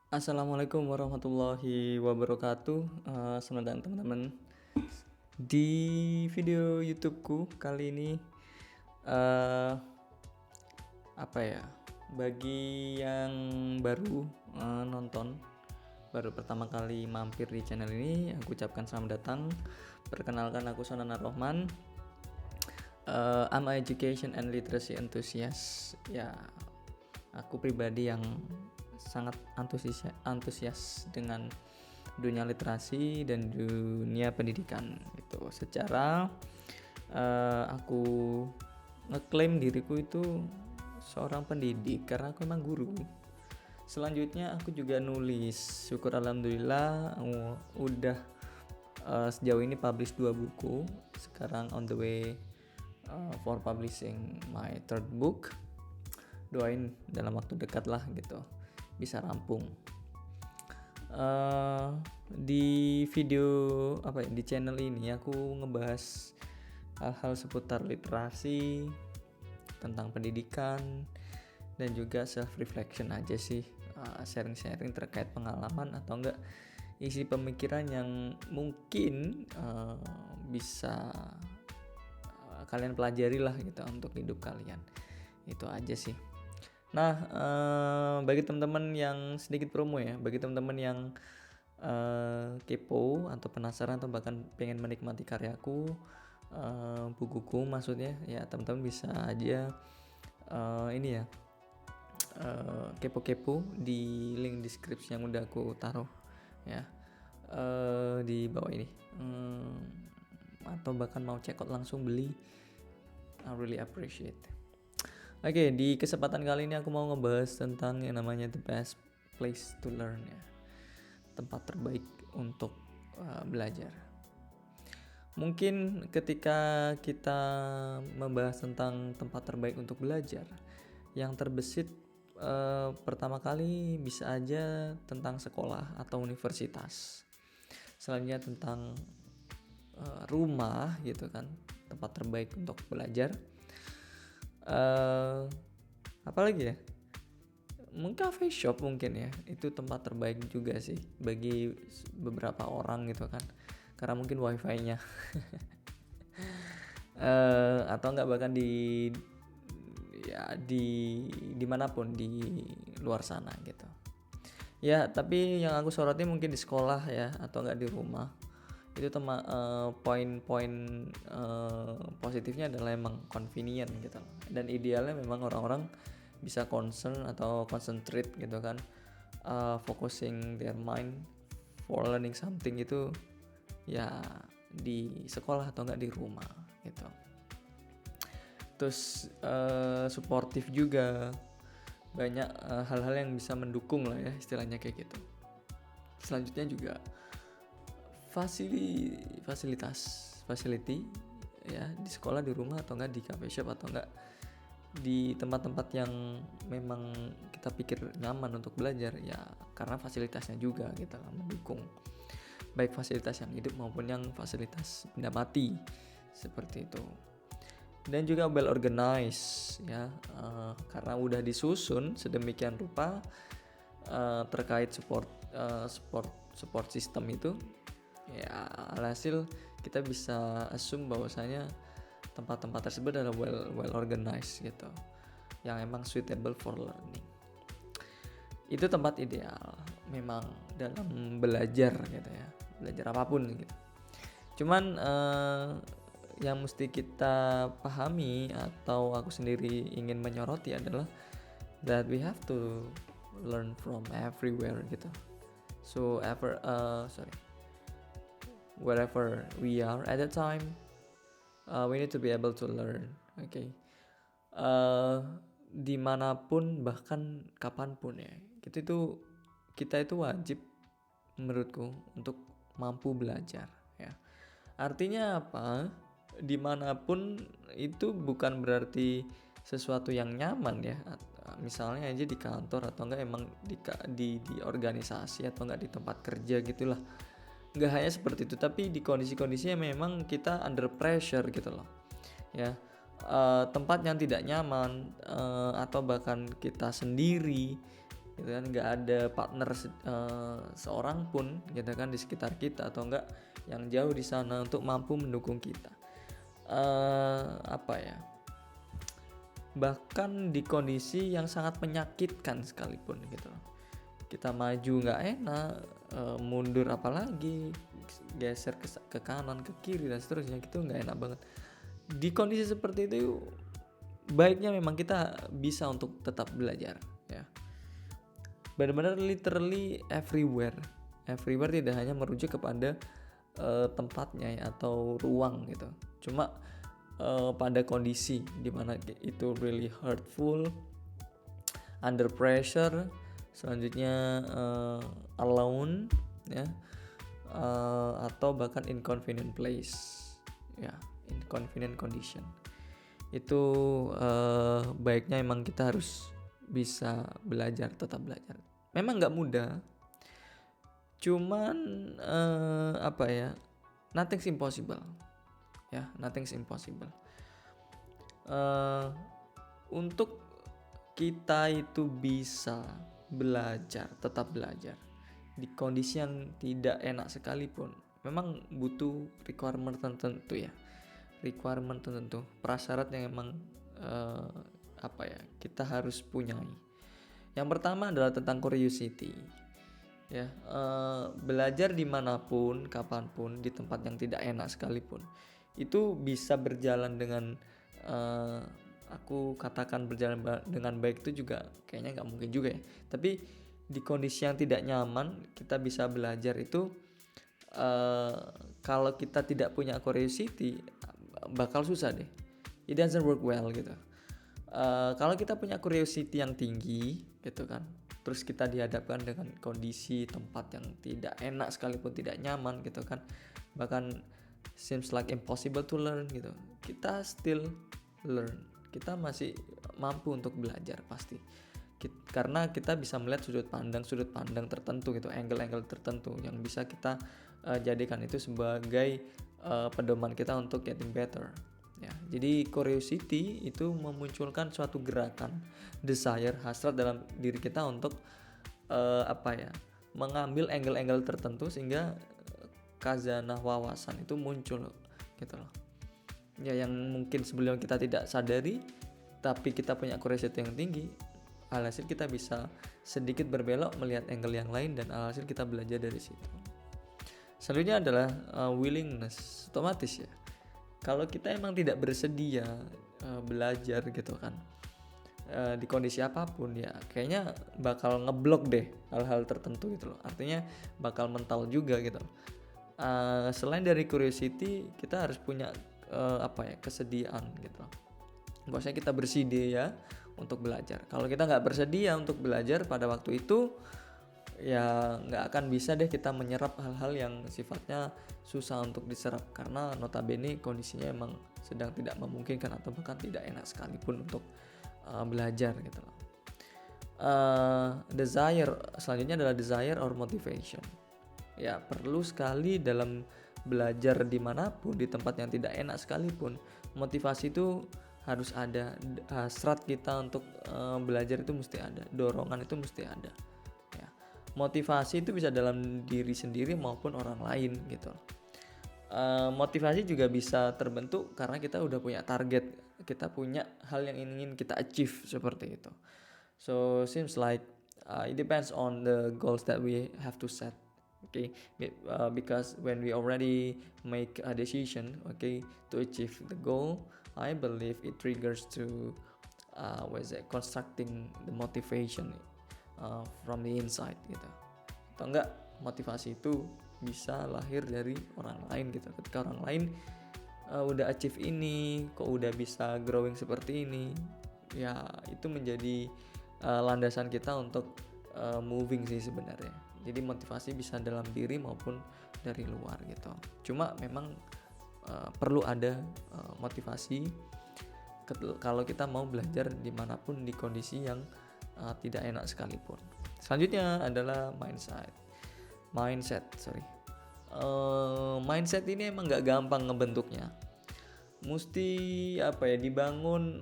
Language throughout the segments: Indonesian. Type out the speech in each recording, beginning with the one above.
Assalamualaikum warahmatullahi wabarakatuh. Selamat datang teman-teman di video YouTubeku kali ini. eh Apa ya? Bagi yang baru nonton, baru pertama kali mampir di channel ini, aku ucapkan selamat datang. Perkenalkan, aku Sonana Rohman. I'm an education and literacy enthusiast. Ya, aku pribadi yang sangat antusias dengan dunia literasi dan dunia pendidikan gitu. Secara aku ngeklaim diriku itu seorang pendidik karena aku emang guru. Selanjutnya aku juga nulis. Syukur alhamdulillah udah sejauh ini publish 2 buku. Sekarang on the way for publishing my third book. Doain dalam waktu dekat lah gitu bisa rampung. Di video di channel ini aku ngebahas hal-hal seputar literasi, tentang pendidikan, dan juga self reflection aja sih, sharing-sharing terkait pengalaman atau enggak isi pemikiran yang mungkin bisa kalian pelajari lah gitu untuk hidup kalian. Itu aja sih. Nah, bagi teman-teman yang sedikit promo ya, bagi teman-teman yang kepo atau penasaran atau bahkan pengen menikmati karyaku, bukuku maksudnya, ya teman-teman bisa aja ini ya, kepo-kepo di link deskripsi yang udah aku taruh ya di bawah ini, atau bahkan mau check out langsung beli, I really appreciate. Oke, di kesempatan kali ini aku mau ngebahas tentang yang namanya the best place to learn ya. Tempat terbaik untuk belajar. Mungkin ketika kita membahas tentang tempat terbaik untuk belajar, yang terbesit pertama kali bisa aja tentang sekolah atau universitas. Selanjutnya tentang rumah gitu kan, tempat terbaik untuk belajar. Apalagi ya, mungkin cafe shop mungkin ya, itu tempat terbaik juga sih bagi beberapa orang gitu kan, karena mungkin wifi-nya atau enggak bahkan di dimanapun di luar sana gitu ya. Tapi yang aku soroti mungkin di sekolah ya, atau enggak di rumah. Itu poin-poin positifnya adalah emang convenient gitu, dan idealnya memang orang-orang bisa concern atau concentrate gitu kan, focusing their mind for learning something itu ya di sekolah atau enggak di rumah gitu. Terus suportif juga, banyak hal-hal yang bisa mendukung lah ya istilahnya kayak gitu. Selanjutnya juga facility ya, di sekolah, di rumah, atau enggak di cafe shop, atau enggak di tempat-tempat yang memang kita pikir nyaman untuk belajar ya, karena fasilitasnya juga gitu lah mendukung, baik fasilitas yang hidup maupun yang fasilitas benda mati seperti itu. Dan juga well organized ya, karena udah disusun sedemikian rupa terkait support system itu ya. Alhasil kita bisa assume bahwasanya tempat-tempat tersebut adalah well organized gitu, yang emang suitable for learning. Itu tempat ideal memang dalam belajar gitu ya, belajar apapun gitu. Cuman yang mesti kita pahami atau aku sendiri ingin menyoroti adalah that we have to learn from everywhere gitu. So wherever we are at that time, we need to be able to learn. Okay. Dimanapun bahkan kapanpun ya, kita itu wajib menurutku untuk mampu belajar ya. Artinya apa? Dimanapun itu bukan berarti sesuatu yang nyaman ya. Misalnya aja di kantor, atau enggak emang di organisasi, atau enggak di tempat kerja gitulah. Enggak hanya seperti itu, tapi di kondisi-kondisi yang memang kita under pressure gitu loh ya. Tempat yang tidak nyaman, atau bahkan kita sendiri gitu kan, nggak ada partner seorang pun gitu kan di sekitar kita, atau enggak yang jauh di sana untuk mampu mendukung kita. Apa ya, bahkan di kondisi yang sangat menyakitkan sekalipun gitu loh, kita maju nggak enak, mundur apalagi, geser ke kanan ke kiri dan seterusnya, gitu nggak enak banget. Di kondisi seperti itu baiknya memang kita bisa untuk tetap belajar ya, benar-benar literally everywhere tidak hanya merujuk kepada tempatnya ya, atau ruang gitu, cuma pada kondisi dimana itu really hurtful, under pressure, selanjutnya alone ya, atau bahkan inconvenient place ya, inconvenient condition. Itu baiknya emang kita harus bisa belajar, tetap belajar. Memang nggak mudah, cuman apa ya, nothing's impossible ya, nothing's impossible. Untuk kita itu bisa belajar, tetap belajar di kondisi yang tidak enak sekalipun, memang butuh requirement tertentu ya, prasyarat yang emang apa ya, kita harus punyai. Yang pertama adalah tentang curiosity ya, belajar dimanapun, kapanpun, di tempat yang tidak enak sekalipun, itu bisa berjalan dengan aku katakan berjalan dengan baik itu juga kayaknya nggak mungkin juga ya, tapi di kondisi yang tidak nyaman kita bisa belajar itu, kalau kita tidak punya curiosity bakal susah deh, it doesn't work well gitu. Kalau kita punya curiosity yang tinggi gitu kan, terus kita dihadapkan dengan kondisi tempat yang tidak enak sekalipun, tidak nyaman gitu kan, bahkan seems like impossible to learn gitu, kita still learn, kita masih mampu untuk belajar pasti, karena kita bisa melihat sudut pandang tertentu gitu, angle tertentu yang bisa kita jadikan itu sebagai pedoman kita untuk getting better ya. Jadi curiosity itu memunculkan suatu gerakan, desire, hasrat dalam diri kita untuk apa ya, mengambil angle tertentu sehingga khazanah wawasan itu muncul gitu loh ya, yang mungkin sebelum kita tidak sadari, tapi kita punya curiosity yang tinggi, alhasil kita bisa sedikit berbelok melihat angle yang lain, dan alhasil kita belajar dari situ. Selanjutnya adalah willingness, otomatis ya, kalau kita emang tidak bersedia belajar gitu kan, di kondisi apapun ya, kayaknya bakal ngeblok deh hal-hal tertentu gitu loh, artinya bakal mental juga gitu. Selain dari curiosity, kita harus punya apa ya, kesediaan gitu. Bahwasanya kita bersedia untuk belajar. Kalau kita nggak bersedia untuk belajar pada waktu itu, ya nggak akan bisa deh kita menyerap hal-hal yang sifatnya susah untuk diserap, karena notabene kondisinya emang sedang tidak memungkinkan atau bahkan tidak enak sekalipun untuk belajar gitu loh. Desire selanjutnya adalah desire or motivation. Ya perlu sekali dalam belajar dimanapun, di tempat yang tidak enak sekalipun, motivasi itu harus ada, hasrat kita untuk belajar itu mesti ada, dorongan itu mesti ada ya. Motivasi itu bisa dalam diri sendiri maupun orang lain gitu. Motivasi juga bisa terbentuk karena kita udah punya target, kita punya hal yang ingin kita achieve seperti itu. So seems like it depends on the goals that we have to set. Okay, because when we already make a decision, okay, to achieve the goal, I believe it triggers to constructing the motivation from the inside gitu. Atau enggak, motivasi itu bisa lahir dari orang lain gitu. Ketika orang lain udah achieve ini, kok udah bisa growing seperti ini, ya itu menjadi landasan kita untuk moving sih sebenarnya. Jadi motivasi bisa dalam diri maupun dari luar gitu. Cuma memang perlu ada motivasi kalau kita mau belajar dimanapun, di kondisi yang tidak enak sekalipun. Selanjutnya adalah mindset. Mindset ini emang nggak gampang ngebentuknya. Mesti apa ya, dibangun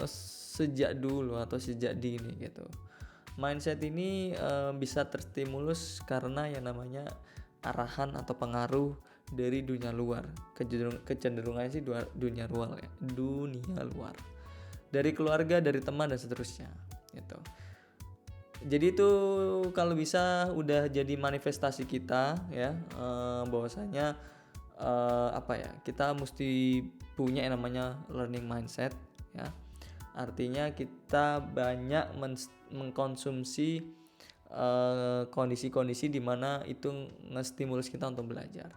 sejak dulu atau sejak dini gitu. Mindset ini bisa terstimulus karena yang namanya arahan atau pengaruh dari dunia luar. Kecenderungannya sih dunia luar ya, dunia luar. Dari keluarga, dari teman dan seterusnya gitu. Jadi itu kalau bisa udah jadi manifestasi kita ya, bahwasanya kita mesti punya yang namanya learning mindset ya. Artinya kita banyak mengkonsumsi kondisi-kondisi di mana itu ngestimulus kita untuk belajar.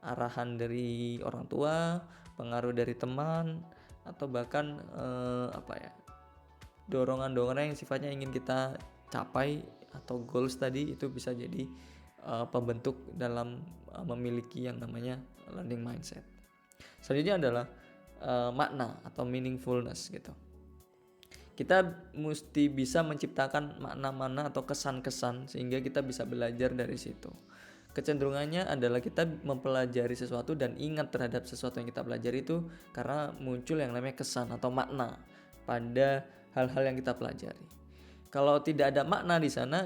Arahan dari orang tua, pengaruh dari teman, atau bahkan dorongan-dorongan yang sifatnya ingin kita capai atau goals tadi, itu bisa jadi pembentuk dalam memiliki yang namanya learning mindset. Selanjutnya adalah makna atau meaningfulness gitu. Kita mesti bisa menciptakan makna-makna atau kesan-kesan sehingga kita bisa belajar dari situ. Kecenderungannya adalah kita mempelajari sesuatu dan ingat terhadap sesuatu yang kita pelajari itu karena muncul yang namanya kesan atau makna pada hal-hal yang kita pelajari. Kalau tidak ada makna di sana,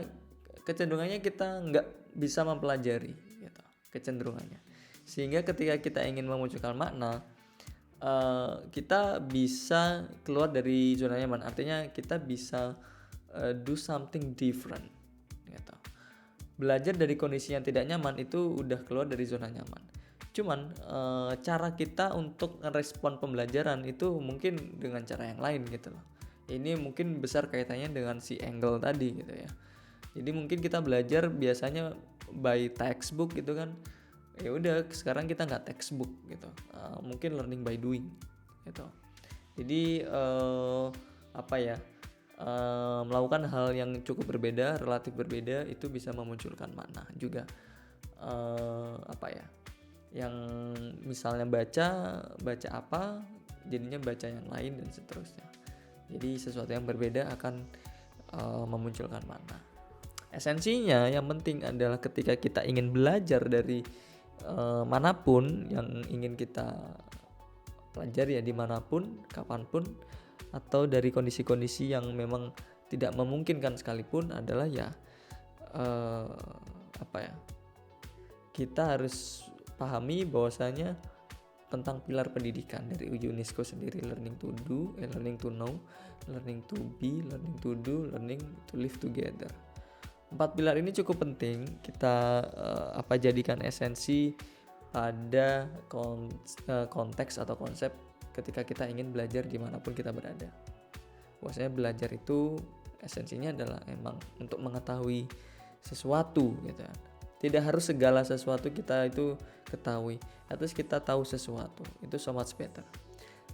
kecenderungannya kita nggak bisa mempelajari gitu, kecenderungannya. Sehingga ketika kita ingin memunculkan makna, kita bisa keluar dari zona nyaman. Artinya kita bisa do something different gitu. Belajar dari kondisi yang tidak nyaman itu udah keluar dari zona nyaman. Cuman cara kita untuk merespon pembelajaran itu mungkin dengan cara yang lain gitu loh. Ini mungkin besar kaitannya dengan si angle tadi gitu ya. Jadi mungkin kita belajar biasanya by textbook gitu kan. Ya udah, sekarang kita nggak textbook gitu, mungkin learning by doing gitu. Jadi melakukan hal yang cukup berbeda, relatif berbeda, itu bisa memunculkan makna juga. Yang misalnya baca apa, jadinya baca yang lain dan seterusnya. Jadi sesuatu yang berbeda akan memunculkan makna. Esensinya yang penting adalah ketika kita ingin belajar dari manapun yang ingin kita pelajari ya, dimanapun, kapanpun, atau dari kondisi-kondisi yang memang tidak memungkinkan sekalipun, adalah kita harus pahami bahwasanya tentang pilar pendidikan dari UNESCO sendiri, learning to do, learning to know, learning to be, learning to do, learning to live together. 4 pilar ini cukup penting kita jadikan esensi pada konteks atau konsep ketika kita ingin belajar dimanapun kita berada. Maksudnya belajar itu esensinya adalah emang untuk mengetahui sesuatu gitu. Tidak harus segala sesuatu kita itu ketahui, at least kita tahu sesuatu, itu so much better.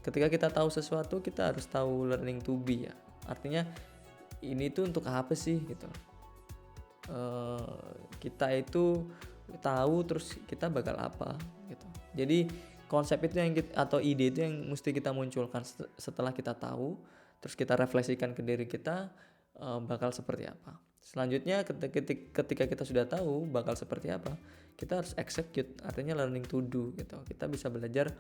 Ketika kita tahu sesuatu, kita harus tahu learning to be ya. Artinya ini tuh untuk apa sih gitu. Kita itu tahu terus kita bakal apa gitu. Jadi konsep itu atau ide itu yang mesti kita munculkan setelah kita tahu, terus kita refleksikan ke diri kita bakal seperti apa. Selanjutnya ketika kita sudah tahu bakal seperti apa, kita harus execute, artinya learning to do gitu. Kita bisa belajar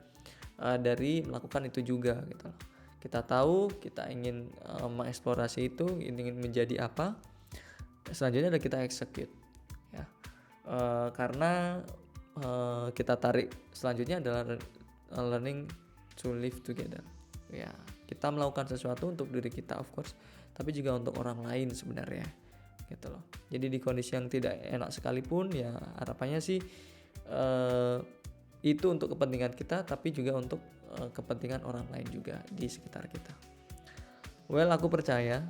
dari melakukan itu juga gitu. Kita tahu kita ingin mengeksplorasi itu, ingin menjadi apa. Selanjutnya adalah kita execute ya. Karena kita tarik selanjutnya adalah learning to live together ya. Kita melakukan sesuatu untuk diri kita of course, tapi juga untuk orang lain sebenarnya gitu loh. Jadi di kondisi yang tidak enak sekalipun ya, harapannya sih itu untuk kepentingan kita, tapi juga untuk kepentingan orang lain juga di sekitar kita. Aku percaya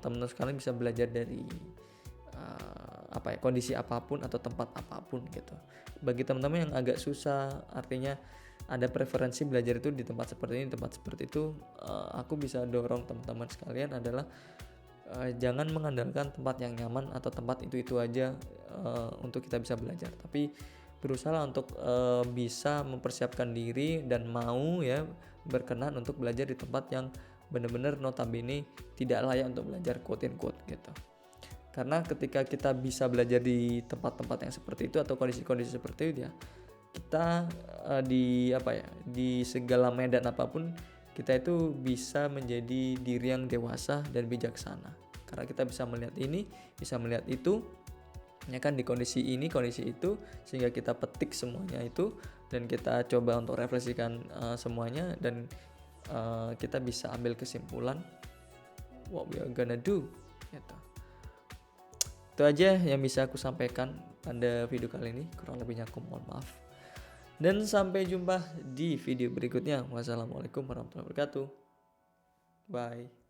teman-teman sekalian bisa belajar dari kondisi apapun atau tempat apapun gitu. Bagi teman-teman yang agak susah, artinya ada preferensi belajar itu di tempat seperti ini, tempat seperti itu, aku bisa dorong teman-teman sekalian adalah jangan mengandalkan tempat yang nyaman atau tempat itu aja untuk kita bisa belajar, tapi berusaha untuk bisa mempersiapkan diri dan mau ya berkenan untuk belajar di tempat yang benar-benar notabene tidak layak untuk belajar, quote and quote gitu. Karena ketika kita bisa belajar di tempat-tempat yang seperti itu atau kondisi-kondisi seperti itu ya, kita di segala medan apapun kita itu bisa menjadi diri yang dewasa dan bijaksana. karena kita bisa melihat ini, bisa melihat itu, ya kan, di kondisi ini, kondisi itu, sehingga kita petik semuanya itu dan kita coba untuk refleksikan semuanya, dan kita bisa ambil kesimpulan what we are gonna do gitu. Itu aja yang bisa aku sampaikan pada video kali ini, kurang lebihnya aku mohon maaf. Dan sampai jumpa di video berikutnya. Wassalamualaikum warahmatullahi wabarakatuh. Bye.